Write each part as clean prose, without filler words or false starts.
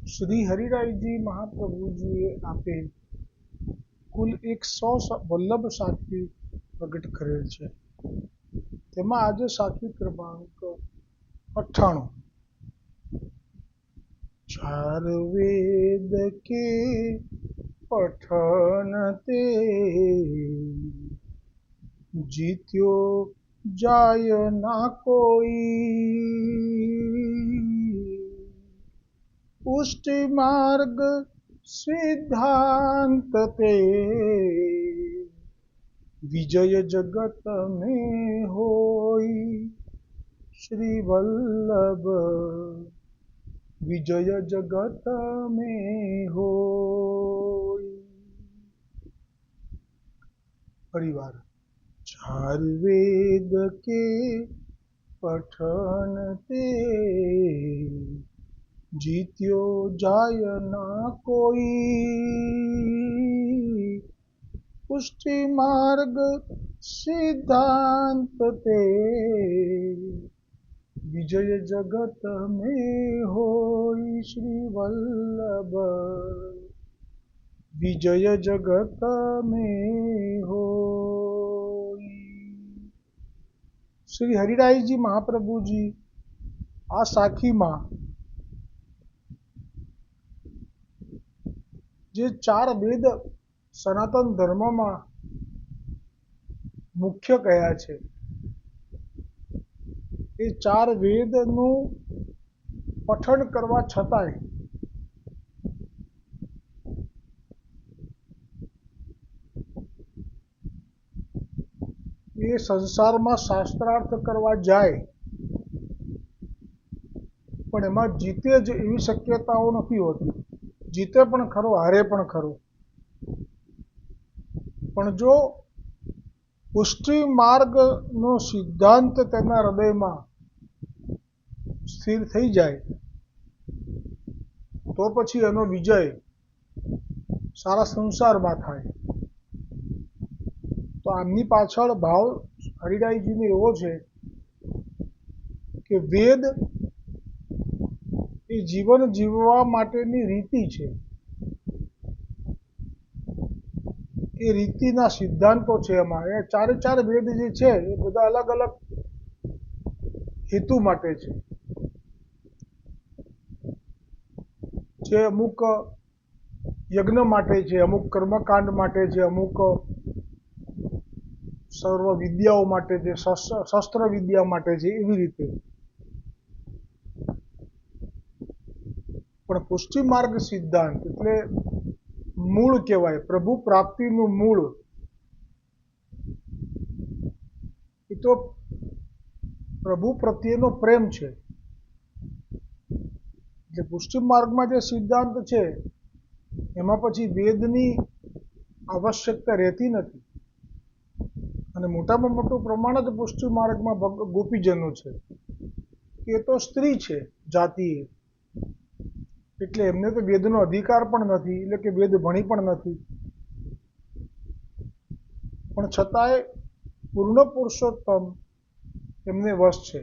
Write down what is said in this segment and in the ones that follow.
શ્રી હરિરાયજી મહાપ્રભુજીએ આપે કુલ 100 વલ્લભ સાખી પ્રગટ કરેલ છે. તેમાં આજે સાખી ક્રમાંક 98. ચાર વેદ કે પઠન તે જીત્યો જાય ના કોઈ, પુષ્ટિ માર્ગ સિદ્ધાંત તે વિજય જગત में होई. શ્રી વલ્લભ વિજય જગત में होई. પરિવાર ચાર વેદ કે પઠન તે જીત્યો જાય ના કોઈ, પુષ્ટિ માર્ગ સિદ્ધાંત તે વિજય જગત में होई. શ્રી વલ્લભ વિજય જગત में होई. શ્રી હરિરાયજી મહાપ્રભુજી આ સાખીમાં જે ચાર વેદ સનાતન ધર્મમાં મુખ્ય કયા છે, એ ચાર વેદનું પઠન કરવા છતાંય એ સંસારમાં શાસ્ત્રાર્થ કરવા જાય પણ એમાં જીતે જ એવી શક્યતાઓ નથી હોતી. જીતે પણ ખરો, હારે પણ ખરો. પણ જો પુષ્ટિ માર્ગનો સિદ્ધાંત તેના હૃદયમાં સ્થિર થઈ જાય તો પછી એનો વિજય સારા સંસારમાં થાય. તો આમની પાછળ ભાવ હરિરાયજીને એવો છે કે વેદ એ જીવન જીવવા માટેની રીતિ છે. એ રીતિના સિદ્ધાંતો છે. એમાં એ ચારે ચાર વેદ જે છે એ બધા અલગ અલગ હેતુ માટે છે. જે અમુક યજ્ઞ માટે છે, અમુક કર્મકાંડ માટે છે, અમુક સર્વ વિદ્યાઓ માટે છે, શસ્ત્ર વિદ્યા માટે છે, એવી રીતે. પણ પુષ્ટિ માર્ગ સિદ્ધાંત એટલે મૂળ કહેવાય, પ્રભુ પ્રાપ્તિનું મૂળ. એ તો પ્રભુ પ્રત્યેનો પ્રેમ છે. એટલે પુષ્ટિ માર્ગમાં જે સિદ્ધાંત છે એમાં પછી વેદની આવશ્યકતા રહેતી નથી. અને મોટામાં મોટું પ્રમાણ જ પુષ્ટિ માર્ગમાં ગોપીજનો છે. એ તો સ્ત્રી છે જાતિએ, એટલે એમને તો વેદનો અધિકાર પણ નથી, એટલે કે વેદ ભણી પણ નથી. પણ છતાંય પૂર્ણ પુરુષોત્તમ એમને વશ છે.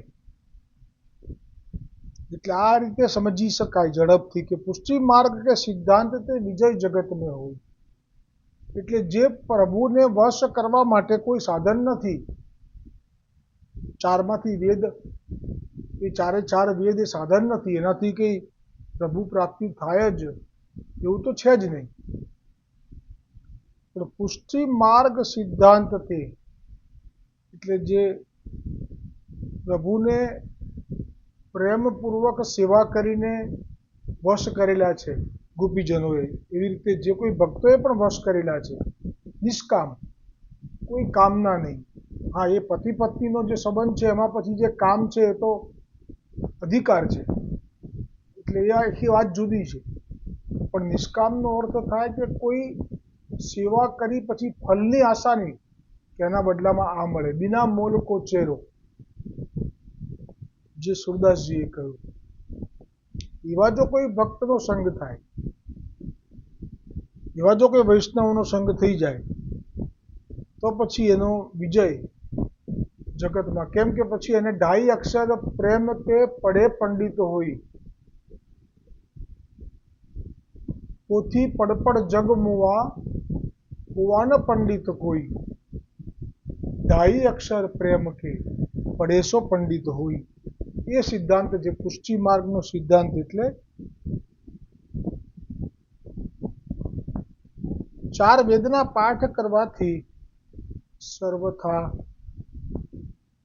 એટલે આ રીતે સમજી શકાય ઝડપથી કે પુષ્ટિ માર્ગ કે સિદ્ધાંત તે વિજય જગતમાં હોય. એટલે જે પ્રભુને વશ કરવા માટે કોઈ સાધન નથી. ચારમાંથી વેદ, એ ચારે ચાર વેદ એ સાધન નથી. એનાથી કંઈ પ્રભુ પ્રાપ્તિ થાય જ એવું તો છે જ નહીં. પણ પુષ્ટિ માર્ગ સિદ્ધાંત તે એટલે જે પ્રભુને પ્રેમપૂર્વક સેવા કરીને વશ કરેલા છે ગોપીજનોએ, એવી રીતે જે કોઈ ભક્તોએ પણ વશ કરેલા છે, નિષ્કામ, કોઈ કામના નહીં. હા, એ પતિ પત્નીનો જે સંબંધ છે એમાં પછી જે કામ છે એ તો અધિકાર છે, એટલે એ આખી વાત જુદી છે. પણ નિષ્કામનો અર્થ થાય કે કોઈ સેવા કરી પછી ફલની આશા નહીં કે એના બદલામાં આ મળે, બિના મોલ કો ચેરો, જે સુરદાસજીએ કહ્યું. એવા જો કોઈ ભક્તનો સંગ થાય, એવા જો કોઈ વૈષ્ણવનો સંગ થઈ જાય તો પછી એનો વિજય જગતમાં. કેમ કે પછી એને ઢાઈ અક્ષર પ્રેમ તે પડે પંડિત હોય. પોથી પડપડ જગ મુવા કુવાન પંડિત કોઈ, ઢાઈ અક્ષર પ્રેમ કે પડેસો પંડિત હોય. એ સિદ્ધાંત જે પુષ્ટિ માર્ગનો સિદ્ધાંત એટલે 4 વેદના પાઠ કરવાથી સર્વથા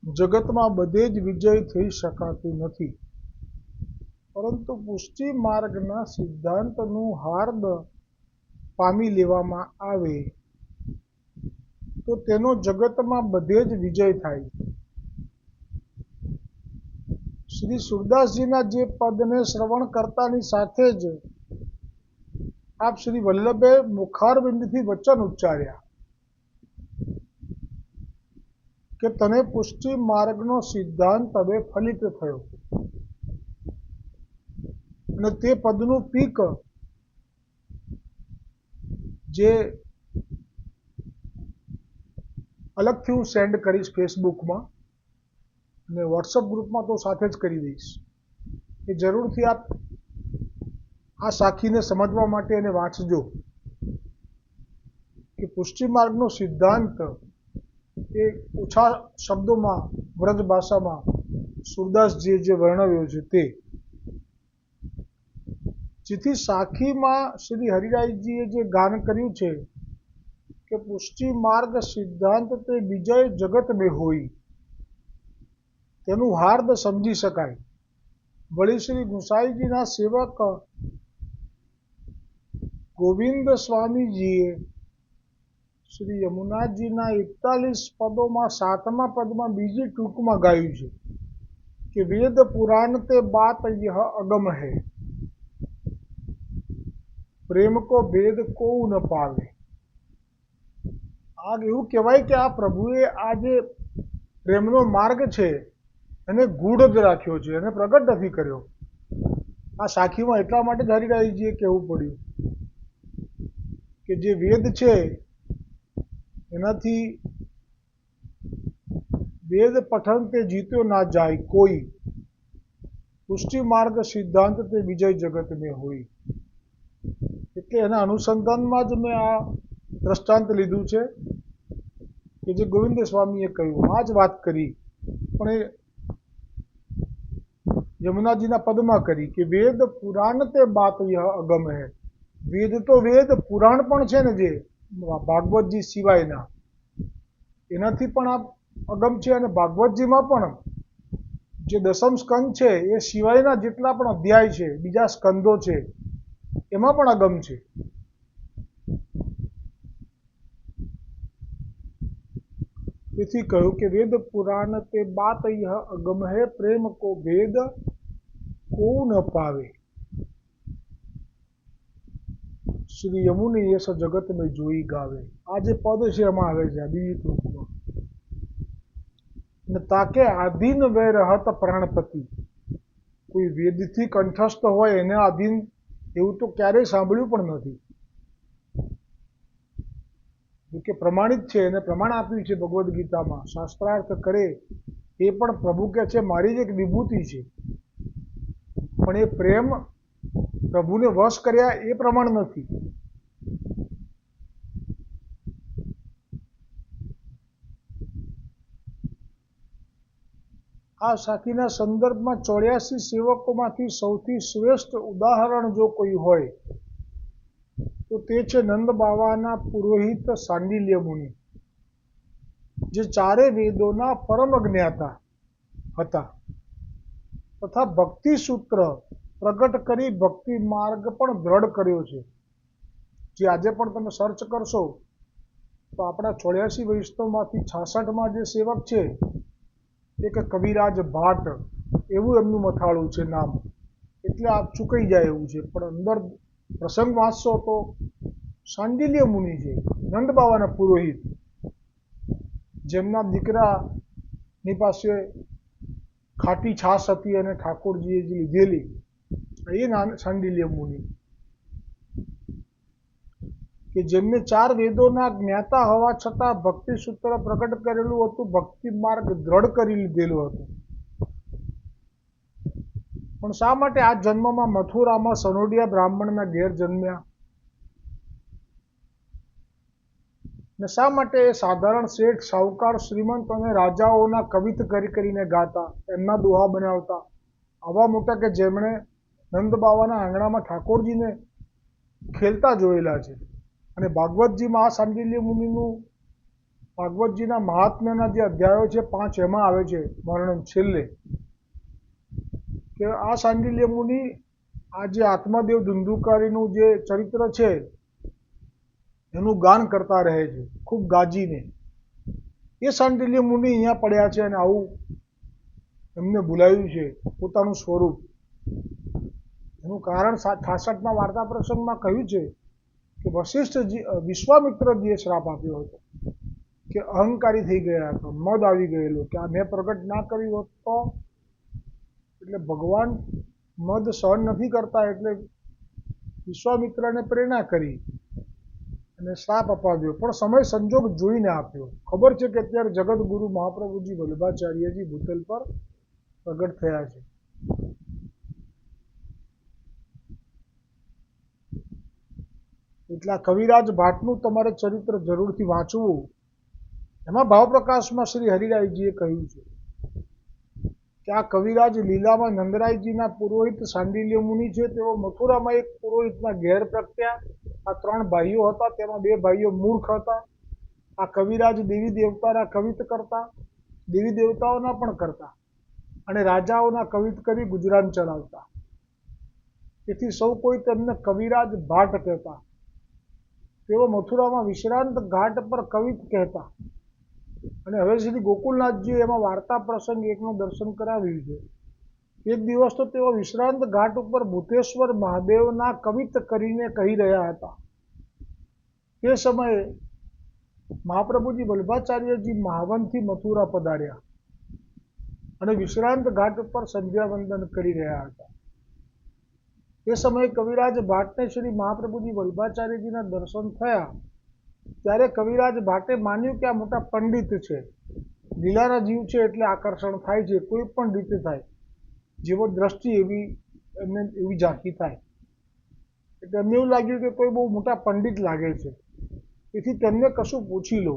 જગતમાં બધે જ વિજય થઈ શકાતું નથી, પરંતુ પુષ્ટિ માર્ગના સિદ્ધાંતનું હાર્દ પામી લેવામાં આવે તો તેનો જગતમાં બધે જ વિજય થાય. શ્રી સુરદાસજીના જે પદને શ્રવણ કરતાની સાથે જ આપ શ્રી વલ્લભે મુખારવિંદથી વચન ઉચ્ચાર્યા કે તને પુષ્ટિ માર્ગનો સિદ્ધાંત હવે ફલિત થયો. અને તે પદનું પીક જે અલગથી હું સેન્ડ કરીશ ફેસબુકમાં અને વોટ્સઅપ ગ્રુપમાં તો સાથે જ કરી દઈશ. એ જરૂરથી આપ આ સાખીને સમજવા માટે એને વાંચજો કે પુષ્ટિ માર્ગનો સિદ્ધાંત એ ઓછા શબ્દોમાં વ્રજ ભાષામાં સુરદાસજીએ જે વર્ણવ્યો છે તે, જેથી સાખીમાં શ્રી હરિરાયજીએ જે ગાન કર્યું છે કે પુષ્ટિ માર્ગ સિદ્ધાંત તે વિજય જગત મેં હોય, તેનું હાર્દ સમજી શકાય. વળી શ્રી ગુસાઈજીના સેવક ગોવિંદ સ્વામીજીએ શ્રી યમુનાજીના 41 પદોમાં 7મા પદમાં બીજી ટૂંકમાં ગાયું છે કે વેદ પુરાણ તે બાત યહ અગમ હૈ, પ્રેમ કો ભેદ કોઉ ન પાવે. આ એવું કહેવાય કે આ પ્રભુએ આ જે પ્રેમનો માર્ગ છે એને ગૂઢ જ રાખ્યો છે, એને પ્રગટ નથી કર્યો. આ સાખીમાં એટલા માટે જ હરિરાયજીએ કહેવું પડ્યું કે જે વેદ છે એનાથી વેદ પઠન તે જીત્યો ના જાય કોઈ, પુષ્ટિ માર્ગ સિદ્ધાંત તે વિજય જગત મેં હોય. એટલે એના અનુસંધાનમાં જ મેં આ દ્રષ્ટાંત લીધું છે કે જે ગોવિંદ સ્વામીએ કહ્યું, આ જ વાત કરી પણ એ યમુનાજીના પદમાં કરી કે વેદ પુરાણ તે બાત યહ અગમ હૈ. વેદ તો વેદ, પુરાણ પણ છે ને જે ભાગવતજી સિવાયના, એનાથી પણ આ અગમ છે. અને ભાગવતજીમાં પણ જે 10મ સ્કંદ છે એ સિવાયના જેટલા પણ અધ્યાય છે, બીજા સ્કંદો છે, એમાં પણ અગમ છે. તેથી કહ્યું કે વેદ પુરાણ તે બાત યહ અગમ હૈ, પ્રેમ કો ભેદ કોઉ ન પાવે. શ્રી યમુને યશ જગત મેં જોઈ ગાવે. આ જે પદ છે એમાં આવે છે બીજી ટૂંકમાં. ને તાકે આધીન વે રહત પ્રાણપતિ. કોઈ વેદથી કંઠસ્થ હોય એને આધીન એવું તો ક્યારેય સાંભળ્યું પણ નથી. કે પ્રમાણિત છે, એને પ્રમાણ આપ્યું છે ભગવદ્ ગીતામાં. શાસ્ત્રાર્થ કરે એ પણ પ્રભુ કહે છે મારી જ એક વિભૂતિ છે, પણ એ પ્રેમ પ્રભુને વશ કર્યા એ પ્રમાણ નથી. આ સાખીના સંદર્ભમાં 84 સેવકોમાંથી સૌથી શ્રેષ્ઠ ઉદાહરણ જો કોઈ હોય તો તે છે નંદ બાવાના પુરોહિત સાંડિલ્ય મુનિ, જે 4 વેદોના પરમ જ્ઞાતા હતા તથા ભક્તિ સૂત્ર પ્રગટ કરી ભક્તિ માર્ગ પણ દ્રઢ કર્યો છે. જે આજે પણ તમે સર્ચ કરશો તો આપણા 84 વૈષ્ણવમાંથી 66માં જે સેવક છે એક કવિરાજ ભાટ એવું એમનું મથાળું છે નામ, એટલે આપ ચૂકાઈ જાય એવું છે. પણ અંદર પ્રસંગ વાંચશો તો સાંડિલ્ય મુનિ છે, નંદ બાવાના પુરોહિત, જેમના દીકરાની પાસે ખાટી છાશ હતી અને ઠાકોરજીએ જે લીધેલી, એ સાંડિલ્ય મુનિ કે જેમને 4 વેદોના જ્ઞાતા હોવા છતાં ભક્તિ સૂત્ર પ્રગટ કરેલું હતું, ભક્તિ માર્ગ દ્રઢ કરી લીધેલો હતો. પણ શા માટે આ જન્મમાં મથુરામાં સનોડિયા બ્રાહ્મણના ઘેર જન્મ્યા? ને શા માટે એ સાધારણ શેઠ, સાહુકાર, શ્રીમંત અને રાજાઓના કવિત કરીને ગાતા, એમના દોહા બનાવતા, આવા મોટા કે જેમણે નંદ બાવાના આંગણામાં ઠાકોરજીને ખેલતા જોયેલા છે. અને ભાગવતજીમાં આ સાંડિલ્ય મુનિનું ભાગવતજીના મહાત્મ્યના જે અધ્યાયો છે 5 એમાં આવે છે વર્ણન છેલ્લે કે આ સાંડિલ્ય મુનિ આ જે આત્માદેવ ધુંધુકારીનું જે ચરિત્ર છે એનું ગાન કરતા રહે છે ખૂબ ગાજીને. એ સાંડિલ્ય મુનિ અહીંયા પડ્યા છે અને આવું એમને ભૂલાયું છે પોતાનું સ્વરૂપ. એનું કારણ 66માં વાર્તા પ્રસંગમાં કહ્યું છે કે વશિષ્ઠજી વિશ્વામિત્રજીએ શ્રાપ આપ્યો હતો કે અહંકારી થઈ ગયા હતા, મદ આવી ગયેલો કે આ મેં પ્રગટ ના કર્યું હોત તો, એટલે ભગવાન મદ સહન નથી કરતા એટલે વિશ્વામિત્રને પ્રેરણા કરી અને શ્રાપ અપાવ્યો, પણ સમય સંજોગ જોઈને આપ્યો. ખબર છે કે અત્યારે જગતગુરુ મહાપ્રભુજી વલ્લભાચાર્યજી ભૂતલ પર પ્રગટ થયા છે. એટલે કવિરાજ ભાટનું તમારે ચરિત્ર જરૂરથી વાંચવું. એમાં ભાવપ્રકાશમાં શ્રી હરિરાયજીએ કહ્યું છે કે આ કવિરાજ લીલામાં નંદરાયજીના પુરોહિત સાંડિલ્ય મુનિ છે. તેઓ મથુરામાં એક પુરોહિતના ઘેર પ્રગટ્યા. આ 3 ભાઈઓ હતા, તેમાં 2 ભાઈઓ મૂર્ખ હતા. આ કવિરાજ દેવી દેવતાના કવિત કરતા, દેવી દેવતાઓના પણ કરતા અને રાજાઓના કવિત કરી ગુજરાન ચલાવતા. તેથી સૌ કોઈ તેમને કવિરાજ ભાટ કહેતા. તેઓ મથુરામાં વિશ્રાંત ઘાટ પર કવિત કહેતા. અને હવે શ્રી ગોકુલનાથજી એમાં વાર્તા પ્રસંગ 1નું દર્શન કરાવ્યું છે. એક દિવસ તો તેઓ વિશ્રાંત ઘાટ ઉપર ભૂતેશ્વર મહાદેવના કવિત કરીને કહી રહ્યા હતા. તે સમયે મહાપ્રભુજી વલ્લભાચાર્યજી મહાવનથી મથુરા પધાર્યા અને વિશ્રાંત ઘાટ ઉપર સંધ્યા વંદન કરી રહ્યા હતા. તે સમયે કવિરાજ ભાટને શ્રી મહાપ્રભુજી વલ્લભાચાર્યજીના દર્શન થયા. ત્યારે કવિરાજ ભાટે માન્યું કે આ મોટા પંડિત છે, લીલાના જીવ છે એટલે આકર્ષણ થાય છે, કોઈ પણ રીતે થાય, જેવો દ્રષ્ટિ એમને એવી ઝાંખી થાય. એટલે એમને એવું લાગ્યું કે કોઈ બહુ મોટા પંડિત લાગે છે, તેથી તેમને કશું પૂછી લો.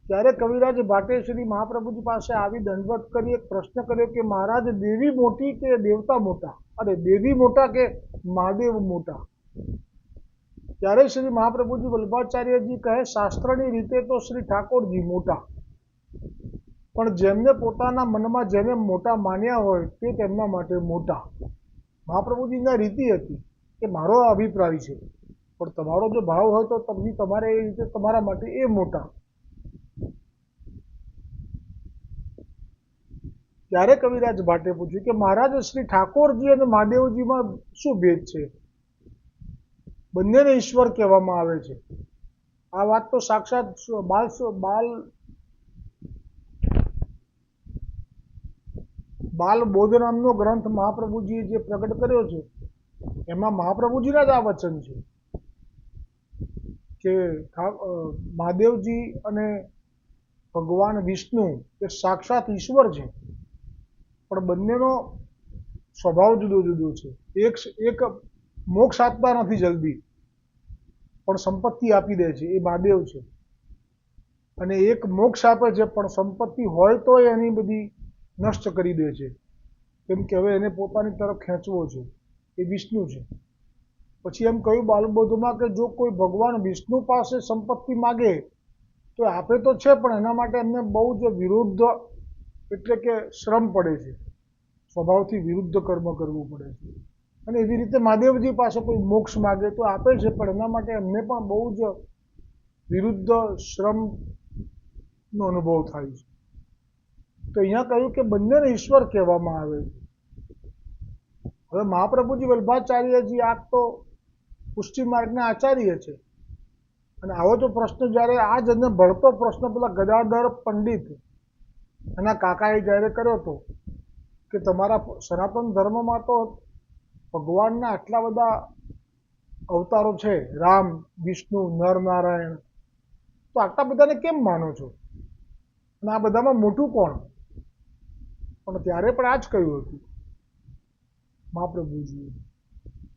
ત્યારે કવિરાજ ભાટે શ્રી મહાપ્રભુજી પાસે આવી દંડવત કરી એક પ્રશ્ન કર્યો કે મહારાજ, દેવી મોટી કે દેવતા મોટા? અરે દેવી મોટા કે મહાદેવ મોટા? ત્યારે શ્રી મહાપ્રભુજી વલ્લભાચાર્યજી કહે, શાસ્ત્રની રીતે તો શ્રી ઠાકોરજી મોટા, પણ જેમને પોતાના મનમાં જેને મોટા માન્યા હોય તે તેમના માટે મોટા. મહાપ્રભુજીના રીતિ હતી કે મારો અભિપ્રાય છે, પણ તમારો જો ભાવ હોય તો તમારે એ રીતે તમારા માટે એ મોટા. ત્યારે કવિરાજ ભાટે પૂછ્યું કે મહારાજ, શ્રી ઠાકોરજી અને મહાદેવજીમાં શું ભેદ છે? બંનેને ઈશ્વર કહેવામાં આવે છે. આ વાત તો સાક્ષાત બાલ બોધ નામનો ગ્રંથ મહાપ્રભુજીએ જે પ્રગટ કર્યો છે એમાં મહાપ્રભુજીના જ આ વચન છે કે મહાદેવજી અને ભગવાન વિષ્ણુ એ સાક્ષાત ઈશ્વર છે, પણ બંનેનો સ્વભાવ જુદો જુદો છે. એક મોક્ષ આપતા નથી જલ્દી, પણ સંપત્તિ આપી દે છે, એ મહાદેવ છે. અને એક મોક્ષ આપે છે પણ સંપત્તિ હોય તો એની બધી નષ્ટ કરી દે છે, કેમ કે હવે એને પોતાની તરફ ખેંચવો છે, એ વિષ્ણુ છે. પછી એમ કહ્યું બાલબોધમાં કે જો કોઈ ભગવાન વિષ્ણુ પાસે સંપત્તિ માગે તો આપે તો છે, પણ એના માટે એમને બહુ જ વિરુદ્ધ એટલે કે શ્રમ પડે છે, સ્વભાવથી વિરુદ્ધ કર્મ કરવું પડે છે. અને એવી રીતે મહાદેવજી પાસે કોઈ મોક્ષ માગે તો આપે છે, પણ એના માટે એમને પણ બહુ જ વિરુદ્ધ શ્રમનો અનુભવ થાય છે. તો અહીંયા કહ્યું કે બંનેને ઈશ્વર કહેવામાં આવે છે. હવે મહાપ્રભુજી વલ્લભાચાર્યજી આ તો પુષ્ટિ માર્ગના આચાર્ય છે, અને આવો તો પ્રશ્ન જ્યારે આ જ એને ભળતો પ્રશ્ન પેલા ગદાધર પંડિત એના કાકાએ જ્યારે કર્યો હતો કે તમારા સનાતન ધર્મમાં તો ભગવાનના આટલા બધા અવતારો છે, રામ, વિષ્ણુ, નરનારાયણ, તો આટલા બધાને કેમ માનો છો? અને આ બધામાં મોટું કોણ? પણ ત્યારે પણ આ જ કહ્યું હતું મહાપ્રભુજીએ.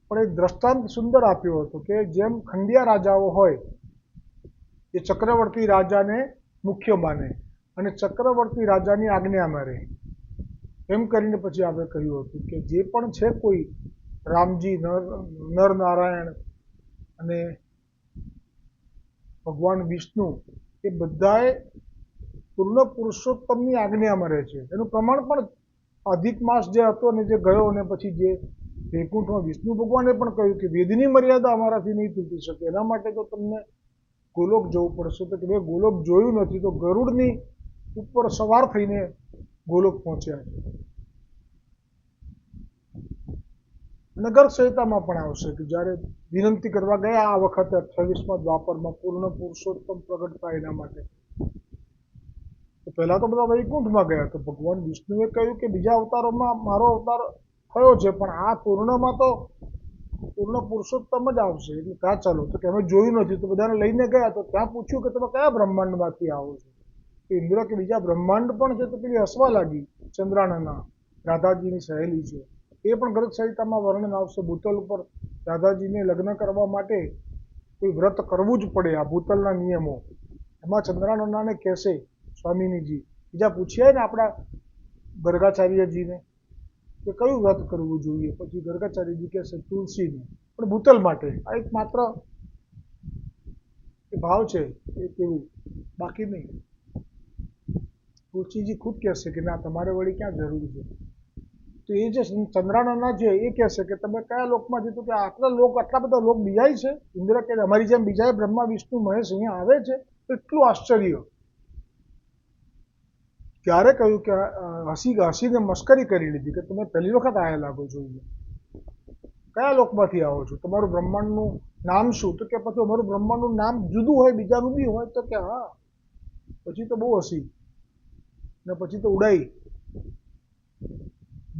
પણ એક દ્રષ્ટાંત સુંદર આપ્યો હતો કે જેમ ખંડિયા રાજાઓ હોય એ ચક્રવર્તી રાજાને મુખ્ય માને અને ચક્રવર્તી રાજાની આજ્ઞામાં રહે. એમ કરીને પછી આપણે કહ્યું હતું કે જે પણ છે કોઈ રામજી, નર નારાયણ અને ભગવાન વિષ્ણુ, એ બધાએ પૂર્ણ પુરુષોત્તમની આજ્ઞામાં રહે છે. એનું પ્રમાણ પણ અધિક માસ જે હતો ને જે ગયો, અને પછી જે વૈકુંઠમાં વિષ્ણુ ભગવાને પણ કહ્યું કે વેદની મર્યાદા અમારાથી નહીં તૂટી શકે, એના માટે તો તમને ગોલોક જવું પડશે. તો કે ભાઈ ગોલોક જોયું નથી, તો ગરુડની ઉપર સવાર થઈને ગોલોક પહોંચ્યા છે. અને ગર્ગ સંહિતામાં પણ આવશે કે જ્યારે વિનંતી કરવા ગયા આ વખતે 28મા દ્વાપરમાં પૂર્ણ પુરુષોત્તમ પ્રગટ થાય એના માટે, તો પહેલા તો બધા વૈકુંઠમાં ગયા. તો ભગવાન વિષ્ણુએ કહ્યું કે બીજા અવતારોમાં મારો અવતાર થયો છે, પણ આ પૂર્ણમાં તો પૂર્ણ પુરુષોત્તમ જ આવશે, એટલે ત્યાં ચાલો. તો કે અમે જોયું નથી. તો બધાને લઈને ગયા. તો ત્યાં પૂછ્યું કે તમે કયા બ્રહ્માંડમાંથી આવો છો? તો ઇન્દ્ર કે બીજા બ્રહ્માંડ પણ છે. તો પેલી હસવા લાગી, ચંદ્રાનના રાધાજીની સહેલી છે. એ પણ ગર્ગ સંહિતામાં વર્ણન આવશે. ભૂતલ ઉપર રાધાજીને લગ્ન કરવા માટે કોઈ વ્રત કરવું જ પડે, આ ભૂતલના નિયમો. એમાં ચંદ્રાનંદાને કહેશે સ્વામિનીજી, બીજા પૂછ્યા ને આપણા ગર્ગાચાર્યજીને કે કયું વ્રત કરવું જોઈએ? પછી ગર્ગાચાર્યજી કહેશે તુલસીનું, પણ ભૂતલ માટે. આ એક માત્ર ભાવ છે, એ કેવું, બાકી નહીં. તુલસીજી ખુદ કહેશે કે ના, તમારે વળી ક્યાં જરૂર છે. તો એ જે ચંદ્રાનના છે એ કહેશે કે તમે કયા લોકમાં જતો, કે આટલા બધા લોક બીજાય છે? ઇન્દ્ર કે અમારી જેમ બીજાય બ્રહ્મા વિષ્ણુ મહેશ અહીંયા આવે છે? એટલું આશ્ચર્ય. ત્યારે કહ્યું કે હસીને મસ્કરી કરી લીધી કે તમે પહેલી વખત આયા લાગો છો, કયા લોકમાંથી આવો છો, તમારું બ્રહ્માંડનું નામ શું? તો કે પછી અમારું બ્રહ્માંડનું નામ જુદું હોય, બીજાનું બી હોય. તો કે હા. પછી તો બહુ હસી ને પછી તો ઉડાઈ.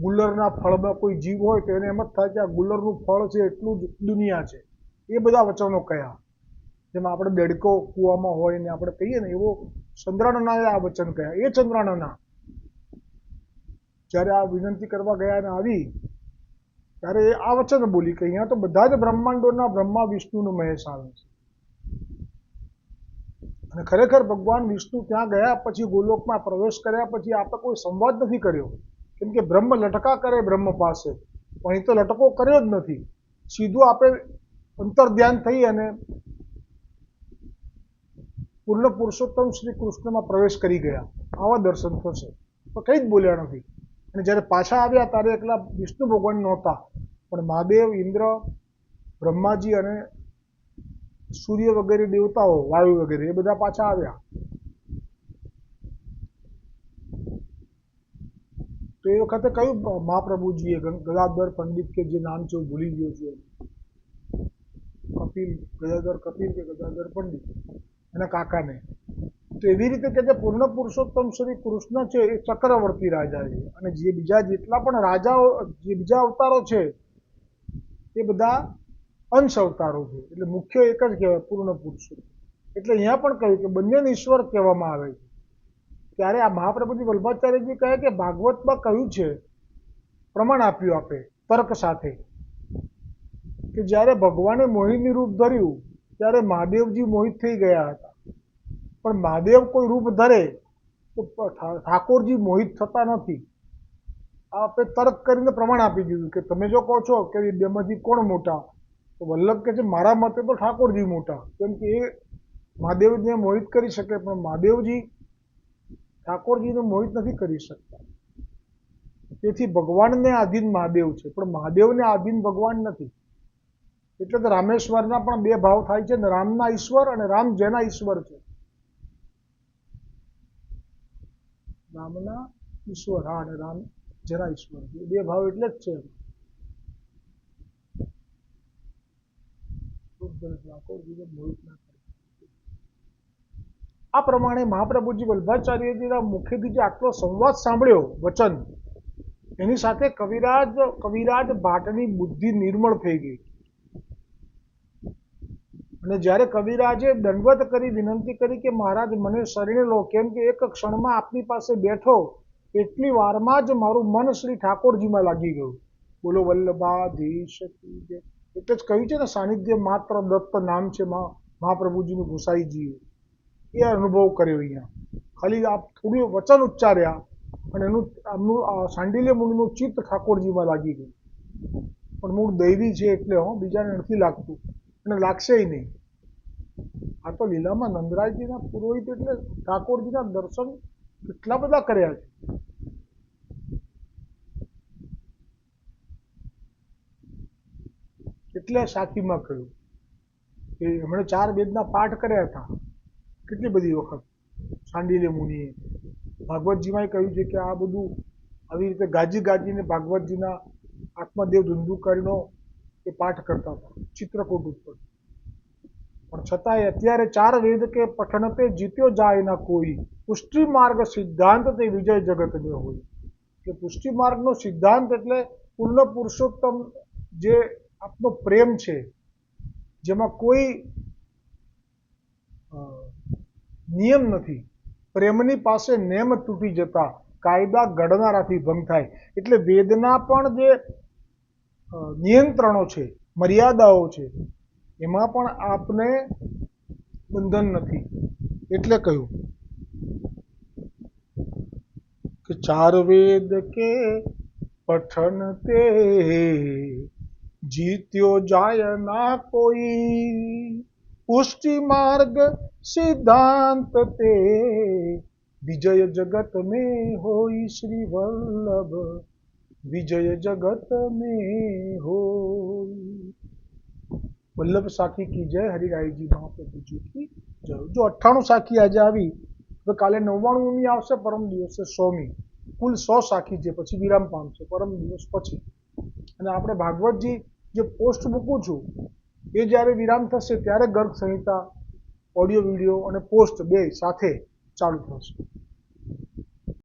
ગુલ્લરના ફળમાં કોઈ જીવ હોય તો એને એમ જ થાય કે આ ગુલ્લરનું ફળ છે એટલું જ દુનિયા છે. એ બધા વચનો કયા, જેમાં આપણે દેડકો કૂવામાં હોય ને આપણે કહીએ ને, એવો ચંદ્રાનનાએ આ વચન કહ્યા. એ ચંદ્રાનના જ્યારે આ વિનંતી કરવા ગયા અને આવી, ત્યારે એ આ વચન બોલી કે અહીંયા તો બધા જ બ્રહ્માંડોના બ્રહ્મા વિષ્ણુનો મહેશ આવે છે. અને ખરેખર ભગવાન વિષ્ણુ ત્યાં ગયા પછી, ગોલોકમાં પ્રવેશ કર્યા પછી આપણે કોઈ સંવાદ નથી કર્યો, કેમ કે બ્રહ્મ લટકા કરે બ્રહ્મ પાસે, પણ એ તો લટકો કર્યો જ નથી. સીધું આપણે અંતર ધ્યાન થઈ અને પૂર્ણ પુરુષોત્તમ શ્રી કૃષ્ણમાં પ્રવેશ કરી ગયા. આવા દર્શન થશે. તો કંઈ જ બોલ્યા નથી. અને જ્યારે પાછા આવ્યા ત્યારે એકલા વિષ્ણુ ભગવાન નહોતા, પણ મહાદેવ, ઇન્દ્ર, બ્રહ્માજી અને સૂર્ય વગેરે દેવતાઓ, વાયુ વગેરે, એ બધા પાછા આવ્યા. તો એ વખતે કયું મહાપ્રભુજીએ ગદાધર પંડિત કે જે નામ છે હું ભૂલી ગયો છું, કપિલ, ગદાધર કપિલ કે ગદાધર પંડિત, એના કાકાને. તો એવી રીતે કે જે પૂર્ણ પુરુષોત્તમ શ્રી કૃષ્ણ છે એ ચક્રવર્તી રાજા છે, અને જે બીજા જેટલા પણ રાજાઓ, જે બીજા અવતારો છે એ બધા અંશ અવતારો છે. એટલે મુખ્ય એક જ કહેવાય પૂર્ણ પુરુષોત્તમ. એટલે અહીંયા પણ કહ્યું કે બંનેને ઈશ્વર કહેવામાં આવે છે. ત્યારે આ મહાપ્રભુજી વલ્ભાચાર્યજી કહે કે ભાગવતમાં કહ્યું છે, પ્રમાણ આપ્યું આપે તર્ક સાથે, કે જ્યારે ભગવાને મોહિની રૂપ ધર્યું ત્યારે મહાદેવજી મોહિત થઈ ગયા હતા. પણ મહાદેવ કોઈ રૂપ ધરે તો ઠાકોરજી મોહિત થતા નથી. આપણે તર્ક કરીને પ્રમાણ આપી દીધું કે તમે જો કહો છો કે બેમાંથી કોણ મોટા, તો વલ્લભ કહે છે મારા મતે તો ઠાકોરજી મોટા, કેમ કે એ મહાદેવજીને મોહિત કરી શકે, પણ મહાદેવજી ઠાકોરજીને મોહિત નથી કરી શકતા. તેથી ભગવાનને આધીન મહાદેવ છે, પણ મહાદેવને આધીન ભગવાન નથી. એટલે તો રામેશ્વરના પણ બે ભાવ થાય છે ને, રામના ઈશ્વર અને રામ જેના ઈશ્વર છે. રામના ઈશ્વર, હા, અને રામ જેના ઈશ્વર છે, બે ભાવ એટલે જ છે. આ પ્રમાણે મહાપ્રભુજી વલ્ભાચાર્યજીના મુખેથી જે આટલો સંવાદ સાંભળ્યો વચન, એની સાથે કવિરાજ ભાટની બુદ્ધિ નિર્મળ થઈ ગઈ. અને જ્યારે કવિરાજે દંડવત કરી વિનંતી કરી કે મહારાજ મને શરણે લો, કેમ કે એક ક્ષણમાં આપની પાસે બેઠો એટલી વારમાં જ મારું મન શ્રી ઠાકોરજીમાં લાગી ગયું. બોલો વલ્લભાધીશ કી જય. એટલે જ કહ્યું છે ને, સાનિધ્ય માત્ર દત્ત નામ છે મહાપ્રભુજીનું, ગુસાઈજીએ. એ અનુભવ કર્યો અહીંયા. ખાલી આપ થોડું વચન ઉચ્ચાર્યા અને આમનું સાંડિલ્ય મુનિનું ચિત્ત ઠાકોરજીમાં લાગી ગયું. પણ મૂળ દૈવી છે એટલે બીજાને નથી લાગતું અને લાગશે નહીં. આ તો લીલામાં નંદરાયજીના પુરોહિત એટલે ઠાકોરજીના દર્શન કેટલા બધા કર્યા છે. એટલે સાખીમાં કહ્યું કે એમણે 4 વેદના પાઠ કર્યા હતા કેટલી બધી વખત સાંડિલ્ય મુનિએ. ભાગવતજીમાં કહ્યું છે કે આ બધું આવી રીતે ગાજી ગાજીને ભાગવતજીના આત્મદેવ ધુંધુકારીનો એ પાઠ કરતા હતા ચિત્રકૂટ ઉપર. પણ છતાંય અત્યારે 4 વેદ કે પઠણતે જીત્યો જાય ના કોઈ, પુષ્ટિ માર્ગ સિદ્ધાંત તે વિજય જગત મેં હોય. કે પુષ્ટિ માર્ગનો સિદ્ધાંત એટલે પૂર્ણ પુરુષોત્તમ જે આપનો પ્રેમ છે, જેમાં કોઈ નિયમ નથી. પ્રેમની પાસે નેમ તૂટી જતા કાયદા ઘડનારાથી ભંગ થાય. એટલે વેદના પણ જે નિયંત્રણો છે, મર્યાદાઓ છે, એમાં પણ આપને બંધન નથી. એટલે કહ્યું કે 4 વેદ કે પઠન તે જીત્યો જાય ના કોઈ, પુષ્ટિ માર્ગ સિદ્ધાંત તે વિજય જગત में होई. श्री वल्लभ विजय जगत में होई. વલ્લભ સાખી કી જય. હરિરાયજી મહાપ્રભુજી કી જય. જો 98 સાખી આજે આવી તો કાલે 99મી આવશે, પરમ દિવસે 100મી. કુલ 100 સાખી છે, પછી વિરામ પામશે પરમ દિવસ પછી. અને આપણે ભાગવતજી જે પોસ્ટ મૂકું છું એ જ્યારે વિરામ થશે ત્યારે ગર્ગ સંહિતા ઓડિયો વિડીયો અને પોસ્ટ બે સાથે ચાલુ થશે.